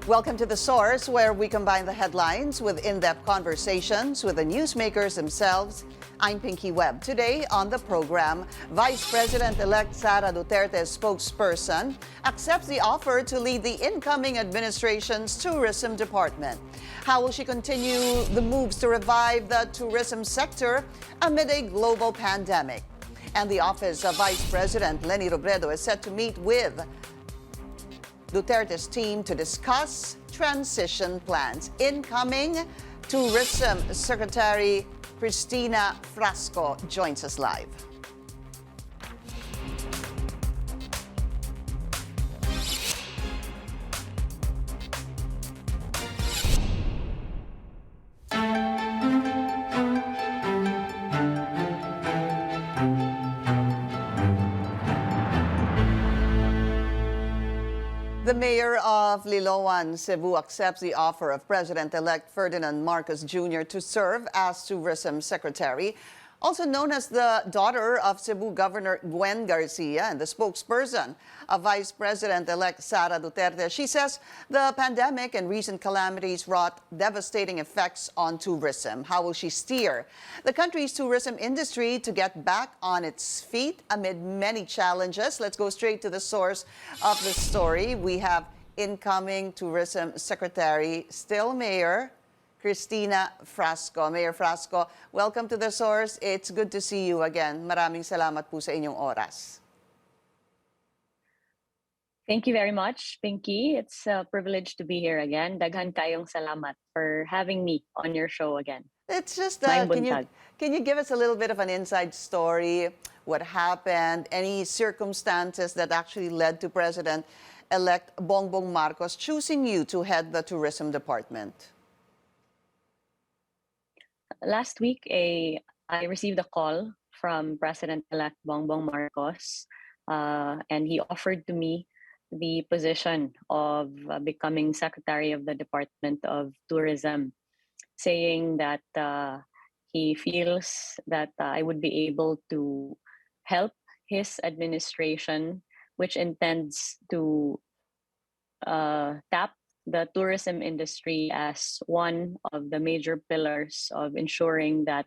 Welcome to The Source, where we combine the headlines with in-depth conversations with the newsmakers themselves. I'm Pinky Webb. Today on the program, Vice President-elect Sara Duterte's spokesperson accepts the offer to lead the incoming administration's tourism department. How will she continue the moves to revive the tourism sector amid a global pandemic? And the office of Vice President Leni Robredo is set to meet with Duterte's team to discuss transition plans. Incoming Tourism Secretary Christina Frasco joins us live. The mayor of Liloan, Cebu, accepts the offer of President-elect Ferdinand Marcos Jr. to serve as Tourism Secretary, also known as the daughter of Cebu Governor Gwen Garcia and the spokesperson of Vice President-elect Sara Duterte. She says the pandemic and recent calamities wrought devastating effects on tourism. How will she steer the country's tourism industry to get back on its feet amid many challenges? Let's go straight to the source of the story. We have incoming Tourism Secretary, still Mayor Christina Frasco. Mayor Frasco, welcome to The Source. It's good to see you again. Maraming salamat po sa inyong oras. Thank you very much, Pinky. It's a privilege to be here again. Daghan kayong salamat for having me on your show again. It's just, can you give us a little bit of an inside story? What happened? Any circumstances that actually led to President-elect Bongbong Marcos choosing you to head the tourism department? Last week, I received a call from President-elect Bongbong Marcos, and he offered to me the position of becoming Secretary of the Department of Tourism, saying that he feels that I would be able to help his administration, which intends to tap the tourism industry as one of the major pillars of ensuring that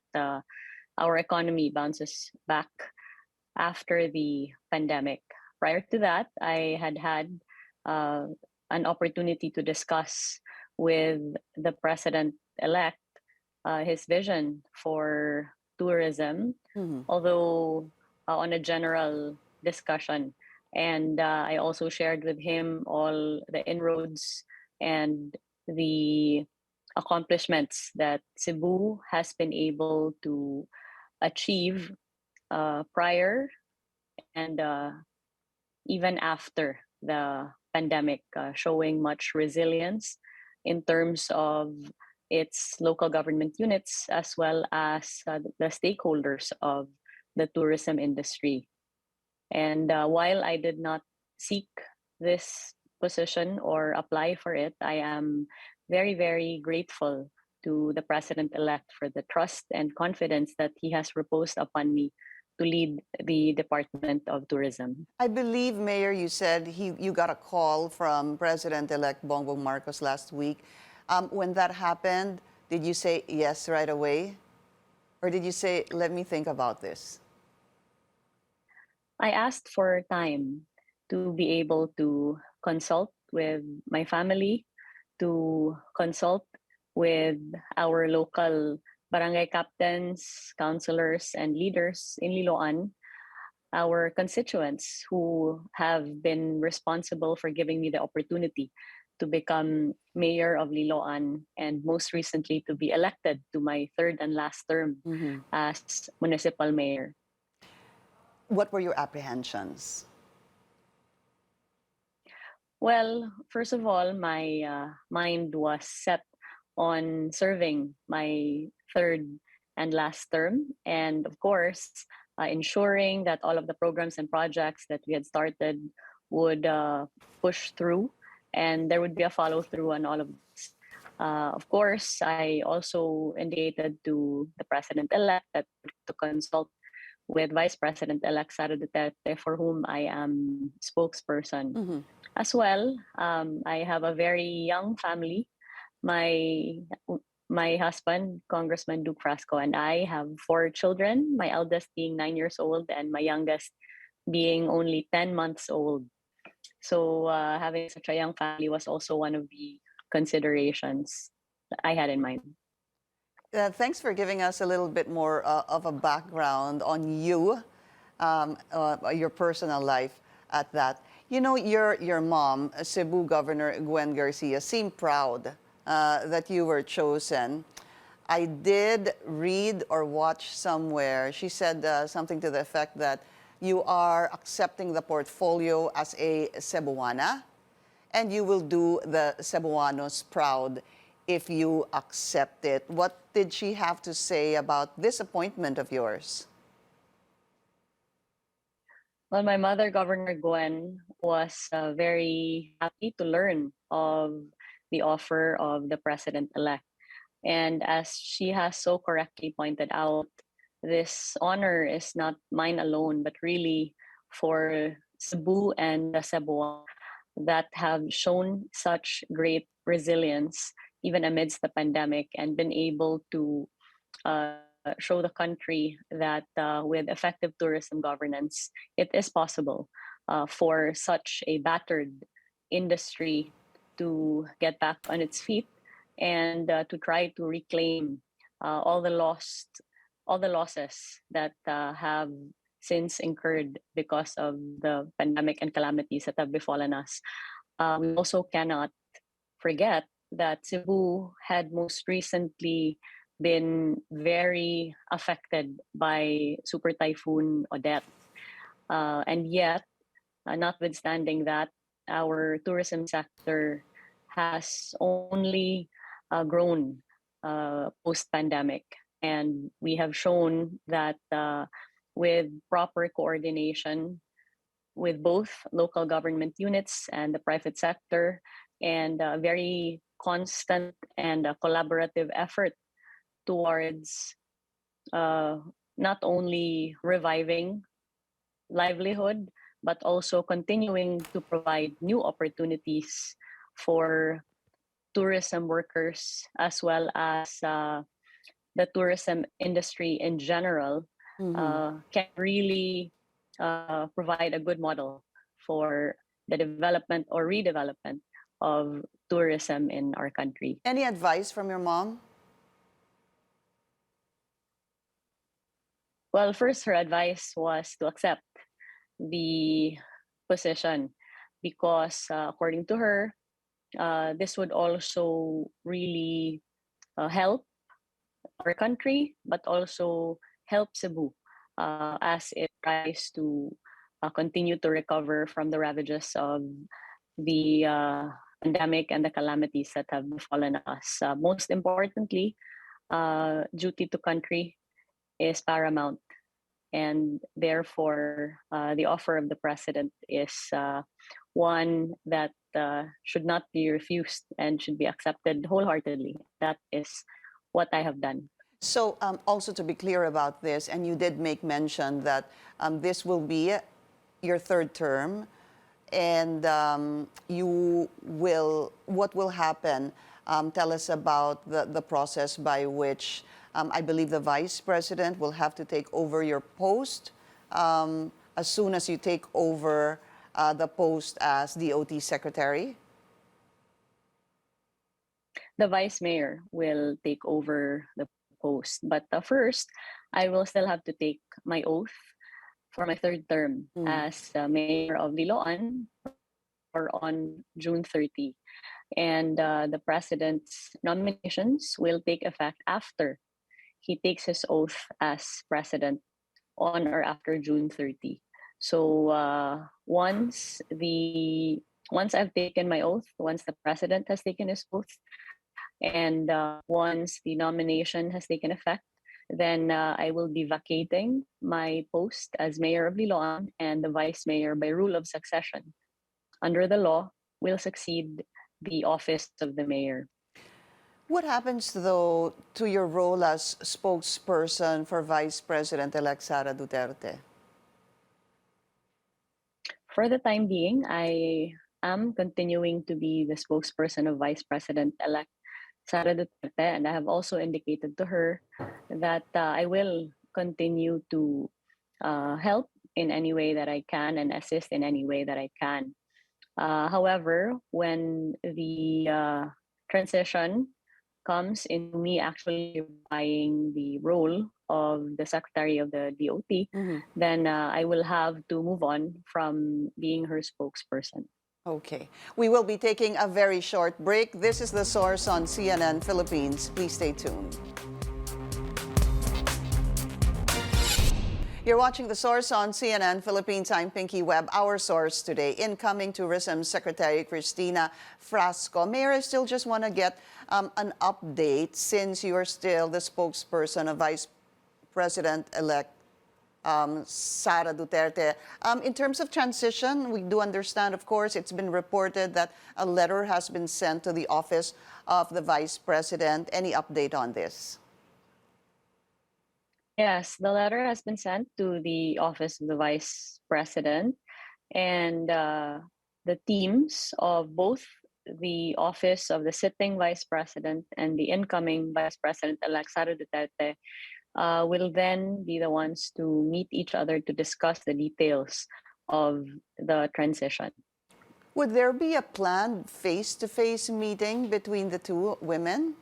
our economy bounces back after the pandemic. Prior to that, I had an opportunity to discuss with the president-elect his vision for tourism, although on a general discussion. And I also shared with him all the inroads and the accomplishments that Cebu has been able to achieve prior and even after the pandemic, showing much resilience in terms of its local government units as well as the stakeholders of the tourism industry. And while I did not seek this position or apply for it, I am very, very grateful to the President-elect for the trust and confidence that he has reposed upon me to lead the Department of Tourism. I believe, Mayor, you said you got a call from President-elect Bongbong Marcos last week. When that happened, did you say yes right away? Or did you say, let me think about this? I asked for time to be able to consult with my family, to consult with our local barangay captains, councilors, and leaders in Liloan, our constituents who have been responsible for giving me the opportunity to become mayor of Liloan and most recently to be elected to my third and last term as municipal mayor. What were your apprehensions? Well, first of all, my mind was set on serving my third and last term. And of course, ensuring that all of the programs and projects that we had started would push through and there would be a follow through on all of this. Of course, I also indicated to the President-elect that to consult with Vice President-elect Sara Duterte, for whom I am spokesperson. Mm-hmm. As well, I have a very young family. My husband, Congressman Duke Frasco, and I have 4 children, my eldest being 9 years old and my youngest being only 10 months old. So having such a young family was also one of the considerations that I had in mind. Thanks for giving us a little bit more of a background on you, your personal life at that. You know, your mom, Cebu Governor Gwen Garcia, seemed proud that you were chosen. I did read or watch somewhere, she said something to the effect that you are accepting the portfolio as a Cebuana, and you will do the Cebuanos proud if you accept it. What did she have to say about this appointment of yours? Well, my mother, Governor Gwen, was very happy to learn of the offer of the president-elect. And as she has so correctly pointed out, this honor is not mine alone, but really for Cebu and the Cebuans that have shown such great resilience even amidst the pandemic and been able to show the country that with effective tourism governance, it is possible for such a battered industry to get back on its feet and to try to reclaim all the losses that have since incurred because of the pandemic and calamities that have befallen us. We also cannot forget that Cebu had most recently been very affected by Super Typhoon Odette. And yet, notwithstanding that, our tourism sector has only grown post-pandemic. And we have shown that with proper coordination with both local government units and the private sector, and a very constant and collaborative effort towards not only reviving livelihood, but also continuing to provide new opportunities for tourism workers as well as the tourism industry in general, can really provide a good model for the development or redevelopment of tourism in our country. Any advice from your mom? Well, first, her advice was to accept the position because, according to her, this would also really help our country, but also help Cebu as it tries to continue to recover from the ravages of the pandemic and the calamities that have befallen us. Most importantly, duty to country is paramount. And therefore, the offer of the president is one that should not be refused and should be accepted wholeheartedly. That is what I have done. So also to be clear about this, and you did make mention that this will be your third term, and what will happen? Tell us about the process by which I believe the vice president will have to take over your post as soon as you take over the post as DOT secretary. The vice mayor will take over the post, but first, I will still have to take my oath for my third term as mayor of Liloan or on June 30. And the president's nominations will take effect after he takes his oath as president on or after June 30. So once I've taken my oath, once the president has taken his oath, and once the nomination has taken effect, then I will be vacating my post as mayor of Liloan, and the vice mayor, by rule of succession, under the law, will succeed the office of the mayor. What happens, though, to your role as spokesperson for Vice President-elect Sara Duterte? For the time being, I am continuing to be the spokesperson of Vice President-elect Sara Duterte, and I have also indicated to her that I will continue to help in any way that I can and assist in any way that I can. However, when the transition comes into me actually buying the role of the Secretary of the DOT, then I will have to move on from being her spokesperson. Okay. We will be taking a very short break. This is The Source on CNN Philippines. Please stay tuned. You're watching The Source on CNN Philippines. I'm Pinky Webb. Our source today, incoming Tourism Secretary Christina Frasco. Mayor, I still just want to get an update since you're still the spokesperson of Vice President-elect Sara Duterte. In terms of transition, we do understand, of course, it's been reported that a letter has been sent to the office of the Vice President. Any update on this? Yes, the letter has been sent to the office of the Vice President, and the teams of both the office of the sitting Vice President and the incoming Vice President-elect Sara Duterte will then be the ones to meet each other to discuss the details of the transition. Would there be a planned face-to-face meeting between the two women?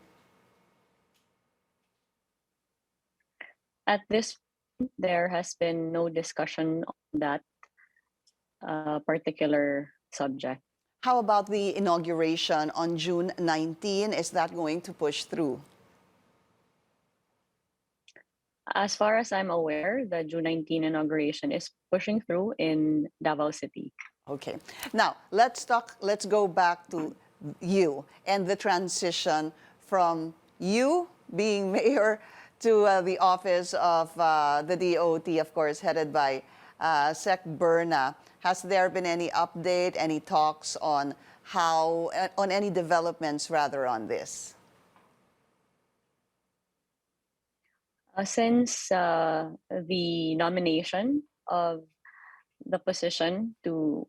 At this point, there has been no discussion on that particular subject. How about the inauguration on June 19? Is that going to push through? As far as I'm aware, the June 19 inauguration is pushing through in Davao City. Okay. Now, let's go back to you and the transition from you being mayor to the office of the DOT, of course, headed by Sec Berna. Has there been any update, any talks on on any developments rather on this? Since the nomination of the position to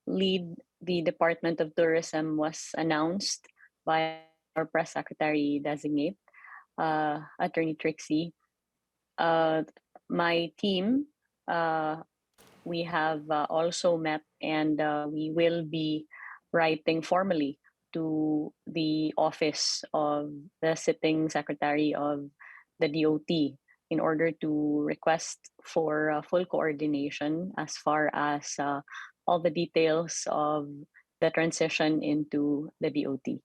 lead the Department of Tourism was announced by our press secretary designate, Attorney Trixie, my team, we have also met, and we will be writing formally to the office of the sitting secretary of the DOT in order to request for full coordination as far as all the details of the transition into the DOT.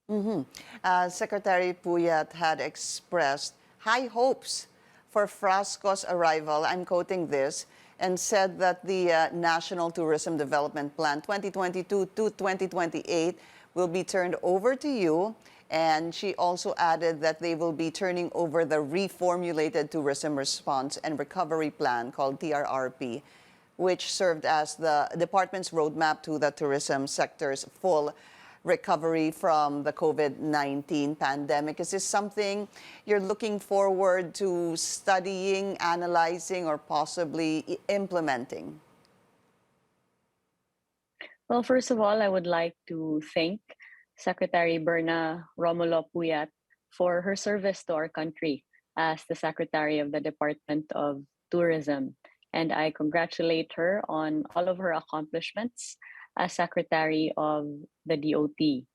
Secretary Puyat had expressed high hopes for Frasco's arrival. I'm quoting this, and said that the National Tourism Development Plan 2022 to 2028 will be turned over to you. And she also added that they will be turning over the reformulated Tourism Response and Recovery Plan called TRRP, which served as the department's roadmap to the tourism sector's full recovery from the COVID-19 pandemic. Is this something you're looking forward to studying, analyzing, or possibly implementing? Well, first of all, I would like to thank Secretary Berna Romulo Puyat for her service to our country as the Secretary of the Department of Tourism. And I congratulate her on all of her accomplishments as Secretary of the DOT.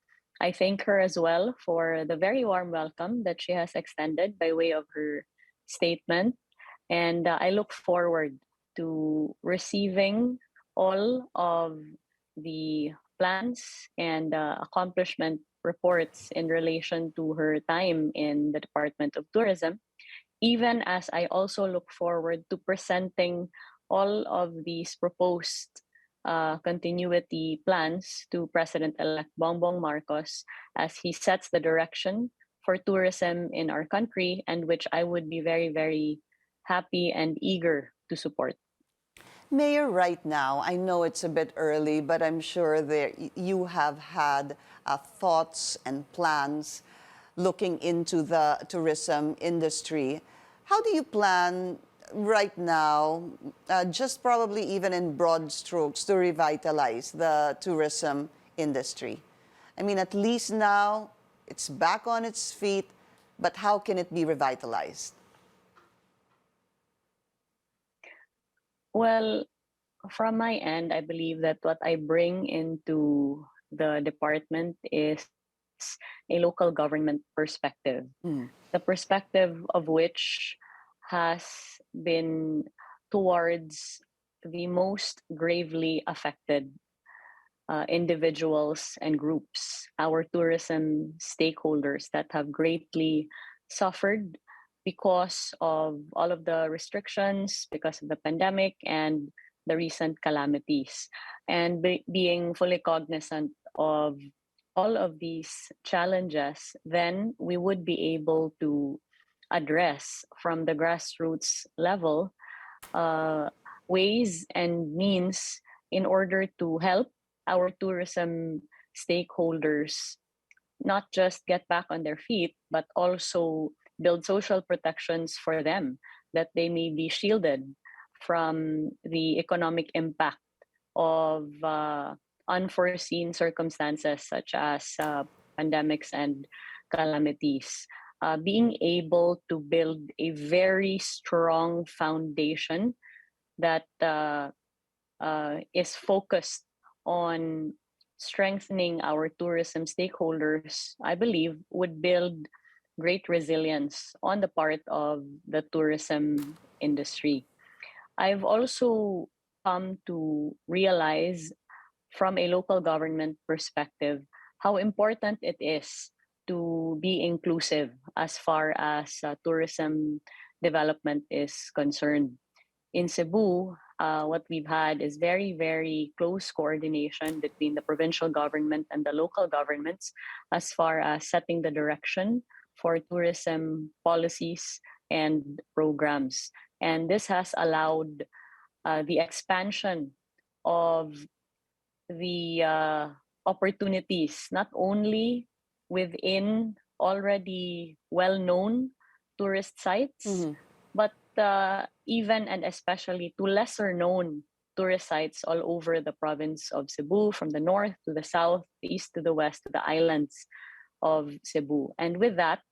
I thank her as well for the very warm welcome that she has extended by way of her statement. And I look forward to receiving all of the plans and accomplishment reports in relation to her time in the Department of Tourism, even as I also look forward to presenting all of these proposed continuity plans to President-elect Bongbong Marcos as he sets the direction for tourism in our country, and which I would be very, very happy and eager to support. Mayor, right now, I know it's a bit early, but I'm sure you have had thoughts and plans looking into the tourism industry. How do you plan right now, just probably even in broad strokes, to revitalize the tourism industry? I mean, at least now it's back on its feet, but how can it be revitalized? Well, from my end, I believe that what I bring into the department is a local government perspective, Mm. the perspective of which has been towards the most gravely affected individuals and groups, our tourism stakeholders that have greatly suffered because of all of the restrictions, because of the pandemic and the recent calamities. And being fully cognizant of all of these challenges, then we would be able to address from the grassroots level uh, ways and means in order to help our tourism stakeholders not just get back on their feet, but also build social protections for them that they may be shielded from the economic impact of unforeseen circumstances such as pandemics and calamities. Being able to build a very strong foundation that is focused on strengthening our tourism stakeholders, I believe, would build great resilience on the part of the tourism industry. I've also come to realize from a local government perspective how important it is to be inclusive as far as tourism development is concerned. In Cebu, what we've had is very, very close coordination between the provincial government and the local governments as far as setting the direction for tourism policies and programs. And this has allowed the expansion of the opportunities, not only within already well-known tourist sites, Mhm. but even and especially to lesser known tourist sites all over the province of Cebu, from the north to the south, the east to the west, to the islands of Cebu. And with that,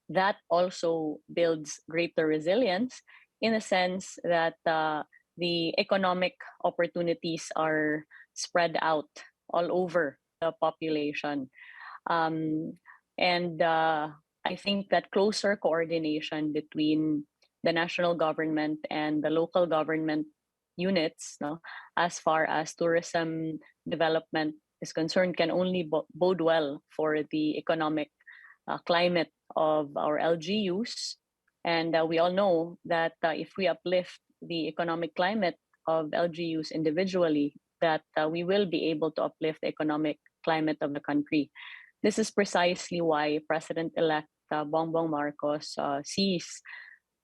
that also builds greater resilience in a sense that the economic opportunities are spread out all over the population. Um, and I think that closer coordination between the national government and the local government units, no, as far as tourism development is concerned, can only bode well for the economic climate of our LGUs. And we all know that if we uplift the economic climate of LGUs individually, that we will be able to uplift the economic climate of the country. This is precisely why President-elect Bongbong Marcos sees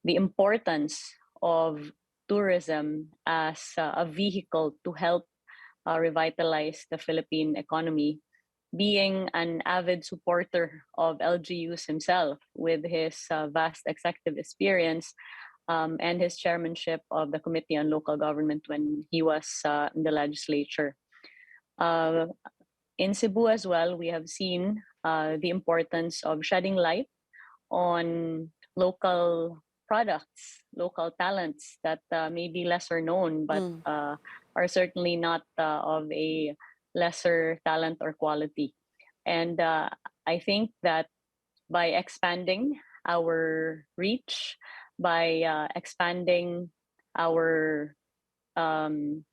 the importance of tourism as a vehicle to help revitalize the Philippine economy, being an avid supporter of LGUs himself with his vast executive experience and his chairmanship of the Committee on Local Government when he was in the legislature. Uh, in Cebu as well, we have seen the importance of shedding light on local products, local talents that may be lesser known, but Mm. are certainly not of a lesser talent or quality. And I think that by expanding our reach, by expanding our um,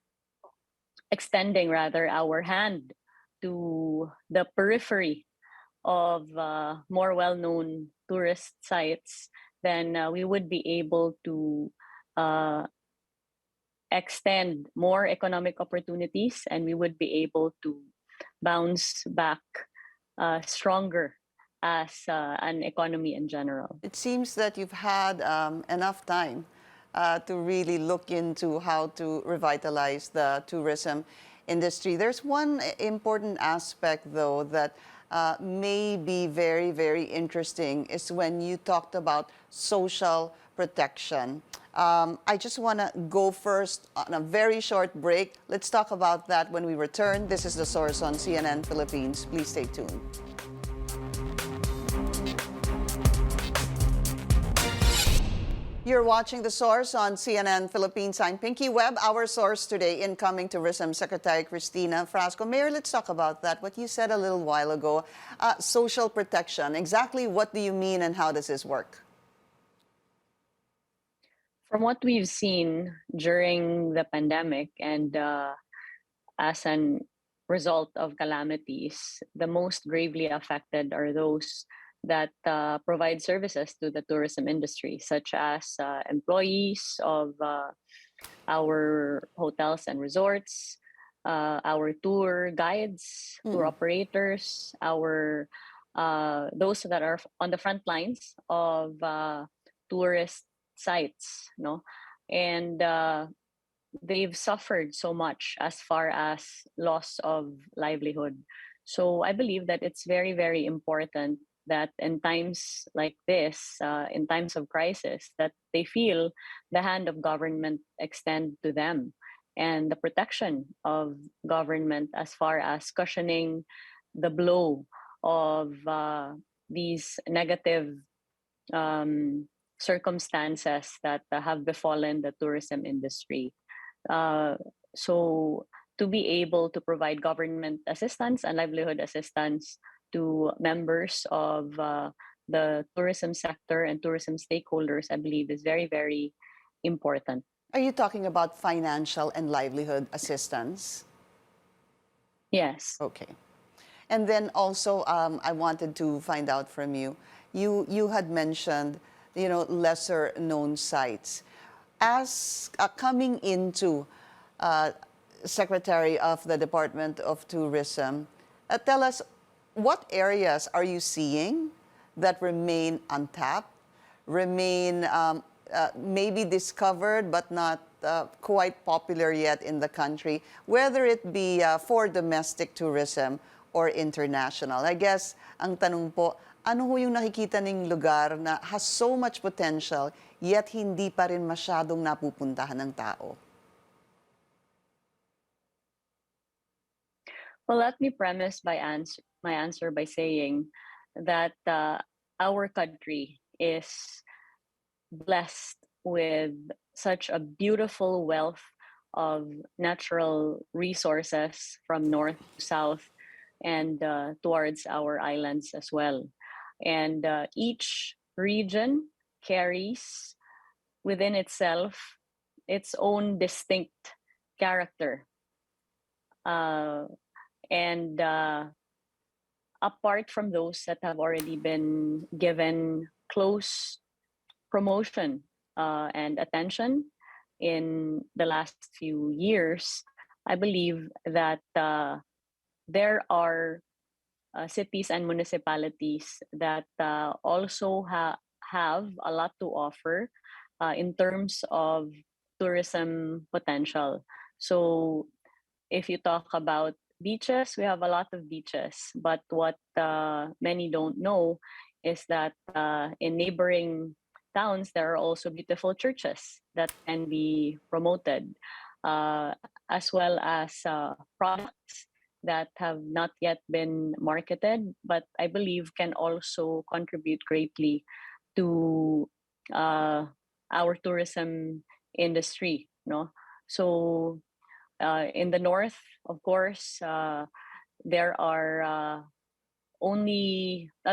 extending rather our hand to the periphery of more well-known tourist sites, then we would be able to uh, extend more economic opportunities, and we would be able to bounce back stronger as an economy in general. It seems that you've had enough time to really look into how to revitalize the tourism industry. There's one important aspect, though, that may be very, very interesting is when you talked about social protection. I just want to go first on a very short break. Let's talk about that when we return. This is The Source on CNN Philippines. Please stay tuned. You're watching The Source on CNN Philippines. I'm Pinky Webb. Our source today, incoming Tourism Secretary Christina Frasco. Mayor, let's talk about that. What you said a little while ago, social protection. Exactly what do you mean and how does this work? From what we've seen during the pandemic and as an result of calamities, the most gravely affected are those that provide services to the tourism industry, such as employees of our hotels and resorts, our tour guides, tour operators, our those that are on the front lines of tourist sites, no, and they've suffered so much as far as loss of livelihood. So I believe that it's very, very important that in times like this, in times of crisis, that they feel the hand of government extend to them and the protection of government as far as cushioning the blow of these negative circumstances that have befallen the tourism industry. So to be able to provide government assistance and livelihood assistance to members of the tourism sector and tourism stakeholders, I believe is very, very important. Are you talking about financial and livelihood assistance? Yes. Okay. And then also, I wanted to find out from you, you had mentioned, lesser known sites. As coming into Secretary of the Department of Tourism, tell us, what areas are you seeing that remain untapped, remain maybe discovered but not quite popular yet in the country, whether it be for domestic tourism or international? I guess ang tanong po, ano ho yung nakikita ning lugar na has so much potential yet hindi pa rin masyadong napupuntahan ng tao? Well, let me premise my answer by saying that our country is blessed with such a beautiful wealth of natural resources from north to south and towards our islands as well. And each region carries within itself its own distinct character. And apart from those that have already been given close promotion and attention in the last few years, I believe that there are cities and municipalities that also have a lot to offer in terms of tourism potential. So if you talk about beaches, we have a lot of beaches, but what many don't know is that in neighboring towns, there are also beautiful churches that can be promoted, as well as products that have not yet been marketed, but I believe can also contribute greatly to our tourism industry. No, so in the north, of course, there are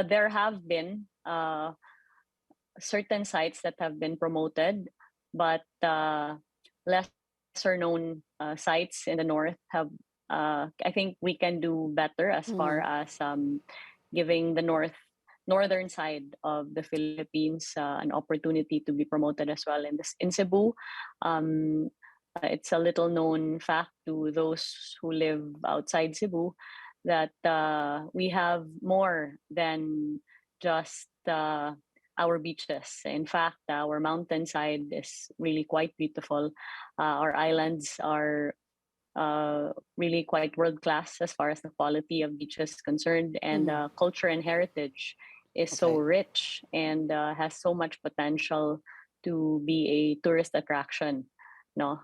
there have been certain sites that have been promoted, but lesser known sites in the north have. I think we can do better as far as giving the northern side of the Philippines an opportunity to be promoted as well. In Cebu, it's a little known fact to those who live outside Cebu that we have more than just our beaches. In fact, our mountainside is really quite beautiful. Our islands are really quite world class as far as the quality of beaches is concerned, and culture and heritage is so Okay. rich and has so much potential to be a tourist attraction. No,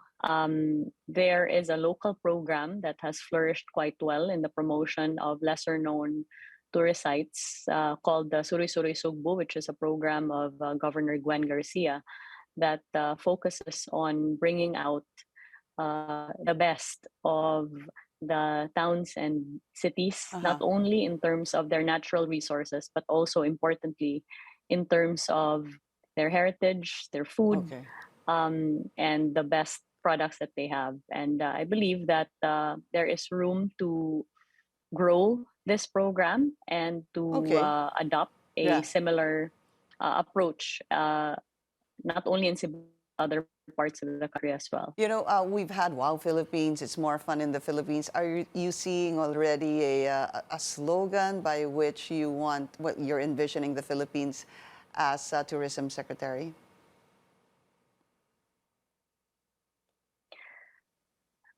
there is a local program that has flourished quite well in the promotion of lesser known tourist sites called the Suri Suri Sugbo, which is a program of Governor Gwen Garcia that focuses on bringing out the best of the towns and cities, not only in terms of their natural resources, but also importantly in terms of their heritage, their food, Okay. and the best products that they have. And I believe that there is room to grow this program and to Okay. adopt a Yeah. similar approach, not only in Cebu, other parts of the country as well. You know, we've had Wow Philippines, it's more fun in the Philippines. Are you seeing already a slogan by which you want, what you're envisioning the Philippines as Tourism Secretary?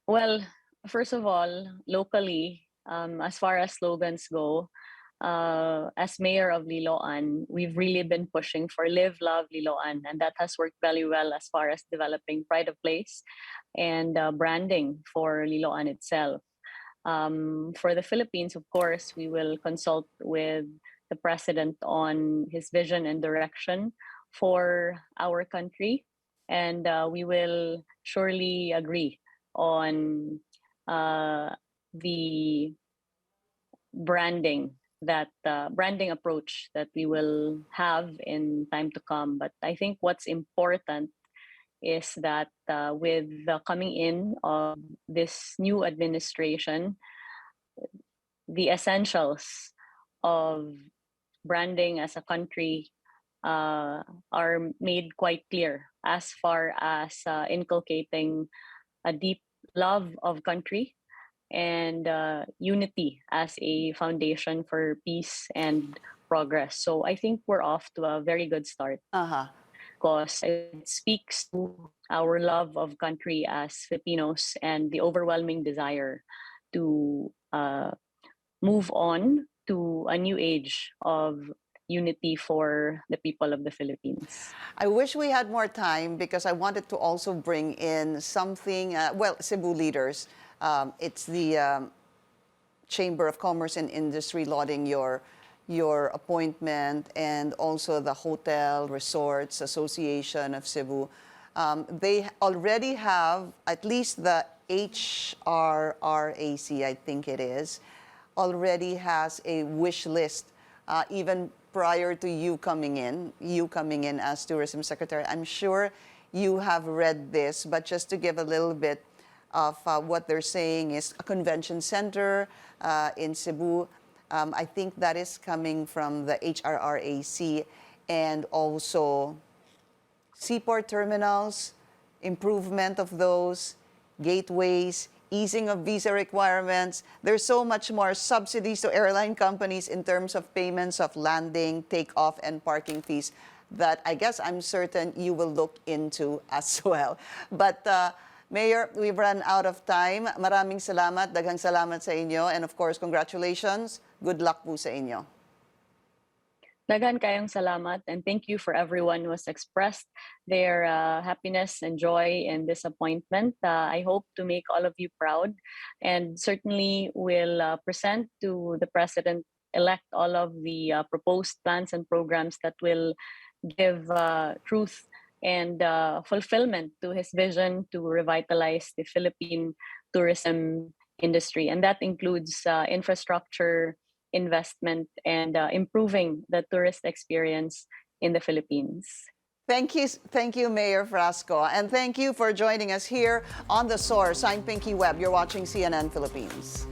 Well, first of all, locally, as far as slogans go, as mayor of Liloan, we've really been pushing for Live, Love, Liloan, and that has worked very well as far as developing pride of place and branding for Liloan itself. For the Philippines, of course, we will consult with the president on his vision and direction for our country, and we will surely agree on the branding branding approach that we will have in time to come. But I think what's important is that with the coming in of this new administration, the essentials of branding as a country are made quite clear as far as inculcating a deep love of country and unity as a foundation for peace and progress. So I think we're off to a very good start because it speaks to our love of country as Filipinos and the overwhelming desire to move on to a new age of unity for the people of the Philippines. I wish we had more time because I wanted to also bring in something, well, Cebu leaders. It's the Chamber of Commerce and Industry lauding your appointment, and also the Hotel Resorts Association of Cebu. They already have, at least the HRRAC, I think it is, already has a wish list, even prior to you coming in as Tourism Secretary. I'm sure you have read this, but just to give a little bit of what they're saying is a convention center in Cebu. I think that is coming from the HRRAC, and also seaport terminals, improvement of those, gateways, easing of visa requirements. There's so much more subsidies to airline companies in terms of payments of landing, takeoff, and parking fees that I guess I'm certain you will look into as well. But Mayor, we've run out of time. Maraming salamat, daghang salamat sa inyo, and of course, congratulations. Good luck po sa inyo. Dagan kayong salamat, and thank you for everyone who has expressed their happiness and joy and disappointment. I hope to make all of you proud, and certainly will present to the President-elect all of the proposed plans and programs that will give truth and fulfillment to his vision to revitalize the Philippine tourism industry. And that includes infrastructure, investment, and improving the tourist experience in the Philippines. Thank you, Mayor Frasco, and thank you for joining us here on The Source. I'm Pinky Webb. You're watching CNN Philippines.